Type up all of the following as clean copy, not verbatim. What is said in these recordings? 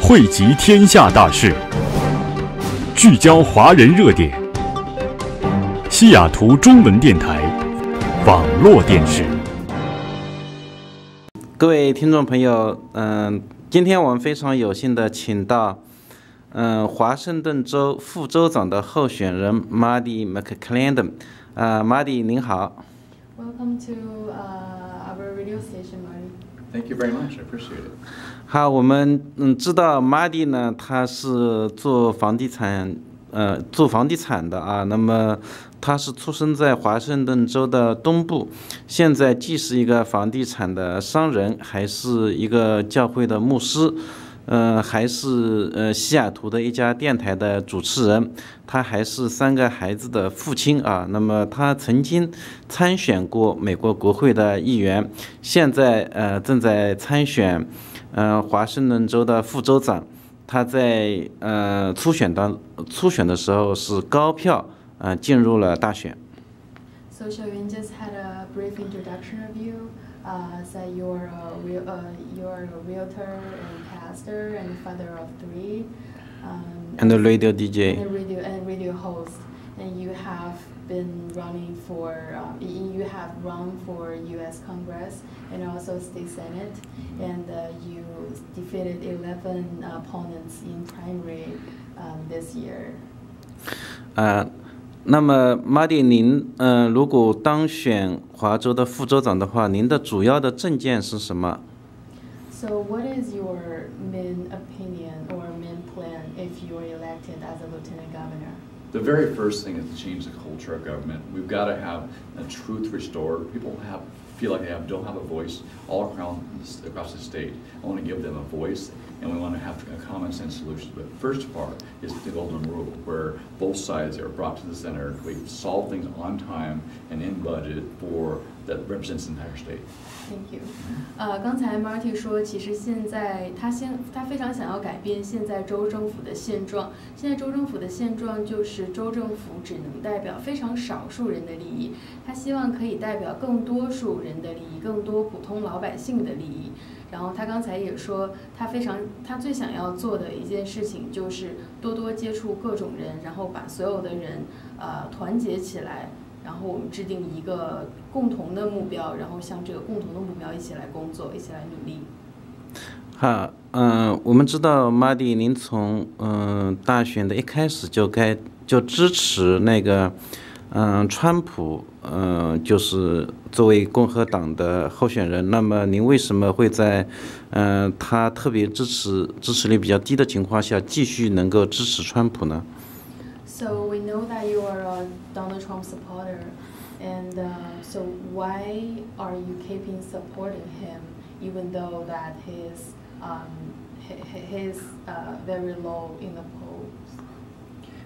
汇集天下大事，聚焦华人热点。西雅图中文电台网络电视。各位听众朋友，今天我们非常有幸的请到，华盛顿州副州长的候选人 Marty McClendon。Marty 您好。Welcome to our radio station, Marty. Thank you very much. I appreciate it. 好，我们知道 Marty 呢，他是做房地产的啊。那么他是出生在华盛顿州的东部，现在既是一个房地产的商人，还是一个教会的牧师，还是西雅图的一家电台的主持人，他还是3个孩子的父亲啊。那么他曾经参选过美国国会的议员，现在正在参选华盛顿州的副州长。他在初选的时候是高票进入了大选。So Xiaoyun just had a brief introduction of you. Said you're a realtor and pastor and father of 3. And a radio DJ. And radio host. And you have been running for, you have run for U.S. Congress and also State Senate, and you defeated 11 opponents in primary this year. 那么 Marty 您如果当选华州的副州长的话，您的主要的政见是什么？ So what is your main opinion or main plan if you are elected as a lieutenant governor? The very first thing is to change the culture of government. We've got to have the truth restored. People feel like they don't have a voice all across the state. I want to give them a voice, and we want to have a common sense solution. But the first part is the golden rule, where both sides are brought to the center. We solve things on time and in budget that represents the entire state. Thank you. 刚才 Marty 说，其实现在他非常想要改变现在州政府的现状。现在州政府的现状就是州政府只能代表非常少数人的利益，他希望可以代表更多数人的利益，更多普通老百姓的利益。然后他刚才也说，他最想要做的一件事情就是多多接触各种人，然后把所有的人团结起来。然后我们制定一个共同的目标，然后向这个共同的目标一起来工作，一起来努力。好，我们知道 Marty 您从大选的一开始就支持那个川普，就是作为共和党的候选人。那么您为什么会在他特别支持率比较低的情况下继续能够支持川普呢？ So we know that you are a Donald Trump supporter, and so why are you keeping supporting him, even though that he's very low in the polls?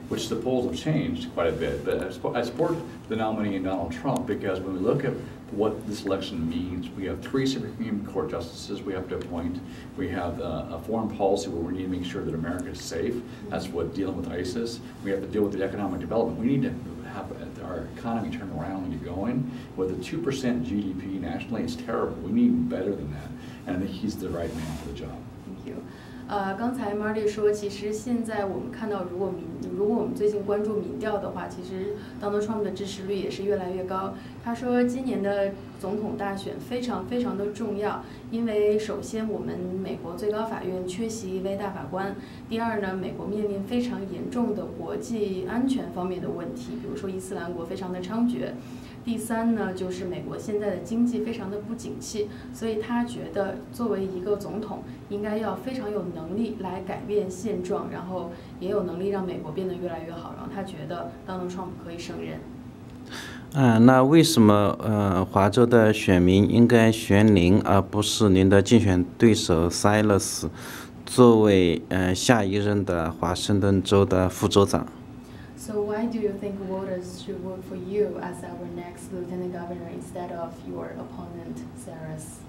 Which the polls have changed quite a bit, but I support the nominee Donald Trump because when we look at what this election means, we have 3 Supreme Court justices we have to appoint. We have a foreign policy where we need to make sure that America is safe. That's what dealing with ISIS. We have to deal with the economic development. We need to have our economy turn around and get going. With a 2% GDP nationally, it's terrible. We need better than that. And I think he's the right man for the job. Thank you. 刚才 Marty 说，其实现在我们看到，如果我们最近关注民调的话，其实 Donald Trump 的支持率也是越来越高。他说，今年的总统大选非常非常的重要，因为首先我们美国最高法院缺席一位大法官，第二呢，美国面临非常严重的国际安全方面的问题，比如说伊斯兰国非常的猖獗。第3呢，就是美国现在的经济非常的不景气，所以他觉得作为一个总统，应该要非常有能力来改变现状，然后也有能力让美国变得越来越好。然后他觉得 Donald Trump 可以胜任。那为什么华州的选民应该选您，而不是您的竞选对手 Silas 作为下一任的华盛顿州的副州长？ So why do you think voters should vote for you as our next lieutenant governor instead of your opponent, Saras?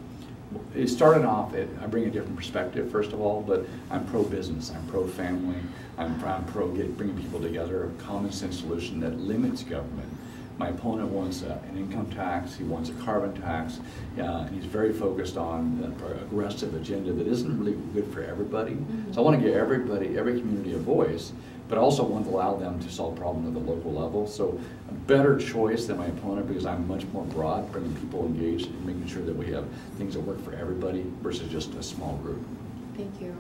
It started off, I bring a different perspective, first of all, but I'm pro-business, I'm pro-family, I'm pro bringing people together, a common sense solution that limits government. My opponent wants an income tax, he wants a carbon tax, and he's very focused on an aggressive agenda that isn't really good for everybody. So I want to give every community a voice, but I also want to allow them to solve problems at the local level. So a better choice than my opponent because I'm much more broad, bringing people engaged and making sure that we have things that work for everybody versus just a small group. Thank you.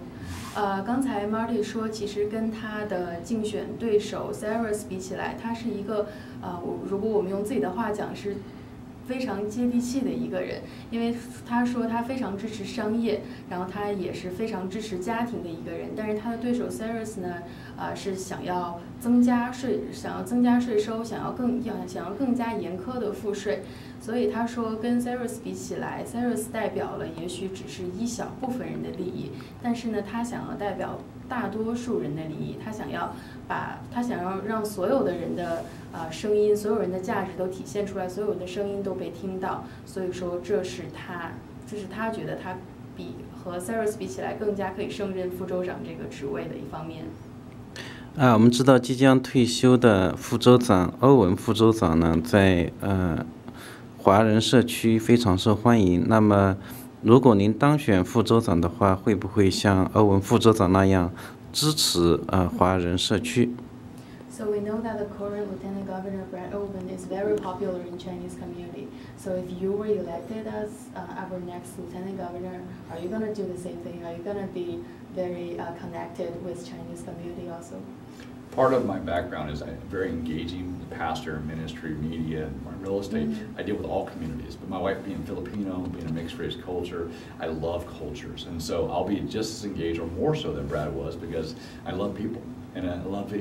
刚才 Marty 说，其实跟他的竞选对手 Cyrus 比起来，他是一个如果我们用自己的话讲，是非常接地气的一个人。因为他说他非常支持商业，然后他也是非常支持家庭的一个人。但是他的对手 Cyrus 呢，是想要增加税收，想要更加严苛的赋税。所以他说，跟 Cyrus 比起来 ，Cyrus 代表了也许只是一小部分人的利益，但是呢，他想要代表大多数人的利益，他想要让所有的人的声音，所有人的价值都体现出来，所有人的声音都被听到。所以说，这是他觉得他和 Cyrus 比起来更加可以胜任副州长这个职位的一方面。我们知道即将退休的副州长欧文副州长呢，在华人社区非常受欢迎。那么，如果您当选副州长的话，会不会像欧文副州长那样支持华人社区？ So we know that the current Lieutenant Governor Brad Owen is very popular in Chinese community. So if you were elected as our next Lieutenant Governor, are you going to do the same thing? Are you going to be very connected with Chinese community also? Part of my background is I'm very engaging with pastor, ministry, media, and real estate. I deal with all communities, but my wife being Filipino, being a mixed race culture, I love cultures. And so I'll be just as engaged or more so than Brad was because I love people. And I love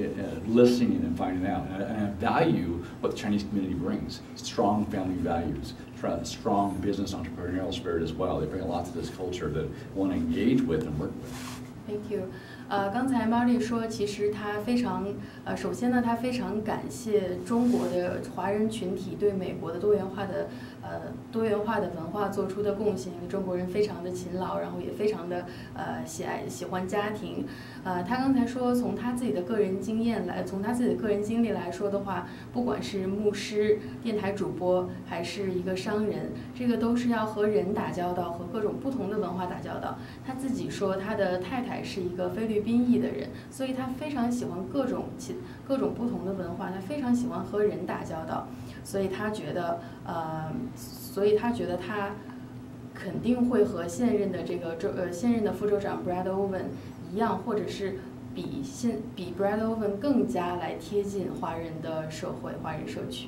listening and finding out. And I value what the Chinese community brings. Strong family values, strong business entrepreneurial spirit as well. They bring a lot to this culture that I want to engage with and work with. Thank you. 刚才 Marty 说，其实他非常首先呢，他非常感谢中国的华人群体对美国的多元化的文化做出的贡献。因为中国人非常的勤劳，然后也非常的喜欢家庭。他刚才说，从他自己的个人经历来说的话，不管是牧师、电台主播，还是一个商人，这个都是要和人打交道，和各种不同的文化打交道。他自己说，他的太太是一个菲律宾裔的人，所以他非常喜欢各种不同的文化，他非常喜欢和人打交道，所以他觉得他肯定会和现任的副州长 Brad Owen 一样，或者是比 Brad Owen 更加来贴近华人的社会、华人社区。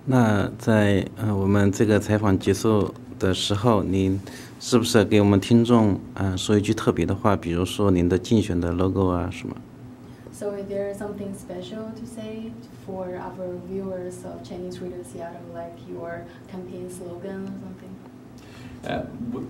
那在我们这个采访结束的时候，您是不是给我们听众说一句特别的话，比如说您的竞选的 logo 啊什么？ So is there something special to say for our viewers of Chinese Radio Seattle, like your campaign slogan or something?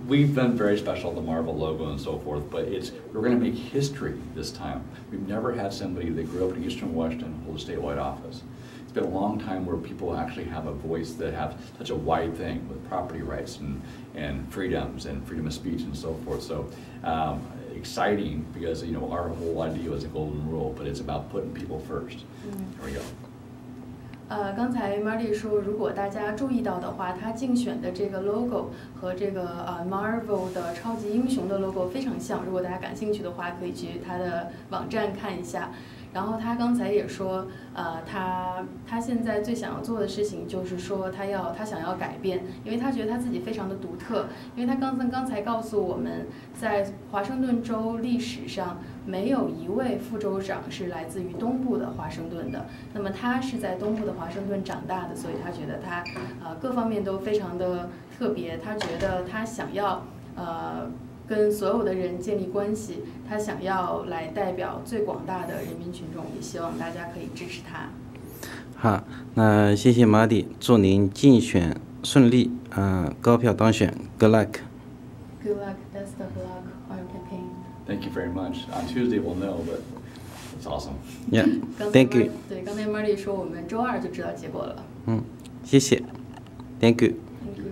We've been very special, the Marvel logo and so forth, but we're going to make history this time. We've never had somebody that grew up in Eastern Washington hold a statewide office. It's been a long time where people actually have a voice that have such a wide thing with property rights and freedoms and freedom of speech and so forth. So exciting because our whole idea was a golden rule, but it's about putting people first. There we go. 刚才 Marty 说，如果大家注意到的话，他竞选的这个 logo 和这个Marvel 的超级英雄的 logo 非常像。如果大家感兴趣的话，可以去他的网站看一下。然后他刚才也说，他现在最想要做的事情就是说，他想要改变，因为他觉得他自己非常的独特。因为他刚才告诉我们，在华盛顿州历史上没有一位副州长是来自于东部的华盛顿的。那么他是在东部的华盛顿长大的，所以他觉得他各方面都非常的特别。他觉得他想要跟所有的人建立关系，他想要来代表最广大的人民群众，也希望大家可以支持他。好，那谢谢马蒂，祝您竞选顺利，高票当选 ，Good luck. Good luck, best of luck on your campaign. Thank you very much. On Tuesday we'll know, but it's awesome. Yeah, thank you. 对，刚才 Marty 说我们周二就知道结果了。谢谢 ，Thank you. Thank you.